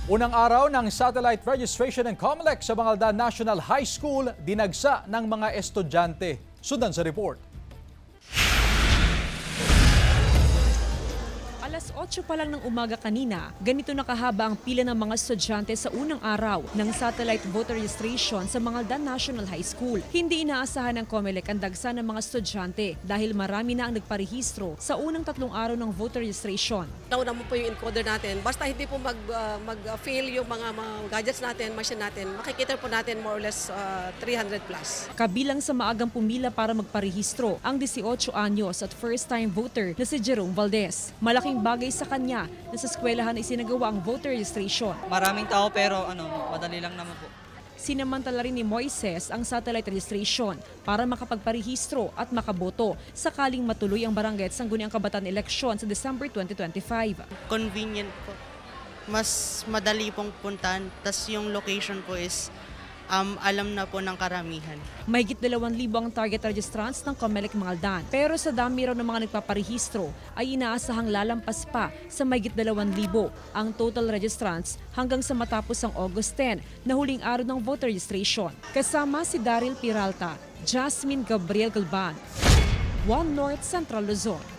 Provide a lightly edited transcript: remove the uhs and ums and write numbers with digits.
Unang araw ng satellite registration ng COMELEC sa Bangaldan National High School, dinagsa ng mga estudyante. Sundan sa report. Alas 8 pa lang ng umaga kanina, ganito nakahaba ang pila ng mga estudyante sa unang araw ng satellite voter registration sa Bangaldan National High School. Hindi inaasahan ng COMELEC ang dagsa ng mga estudyante dahil marami na ang nagparehistro sa unang 3 araw ng voter registration. Nauna mo po yung encoder natin. Basta hindi po mag-fail yung mga gadgets natin, machine natin, makikita po natin more or less 300 plus. Kabilang sa maagang pumila para magparehistro ang 18 anyos at first-time voter na si Jerome Valdez. Malaking bagay sa kanya na sa eskwelahan ay sinagawa ang voter registration. Maraming tao pero madali lang naman po. Sinamantala rin ni Moises ang satellite registration para makapagparehistro at makaboto sakaling matuloy ang barangay at sangguniang kabataan eleksyon sa December 2025. Convenient po. Mas madali pong puntahan. Tas yung location po is alam na po ng karamihan. Mahigit 2,000 ang target registrants ng COMELEC Bangaldan. Pero sa dami raw ng mga nagpaparehistro ay inaasahang lalampas pa sa mahigit 2,000 ang total registrants hanggang sa matapos ang August 10 na huling araw ng voter registration. Kasama si Daryl Peralta, Jasmine Gabriel Galban, One North Central Luzon.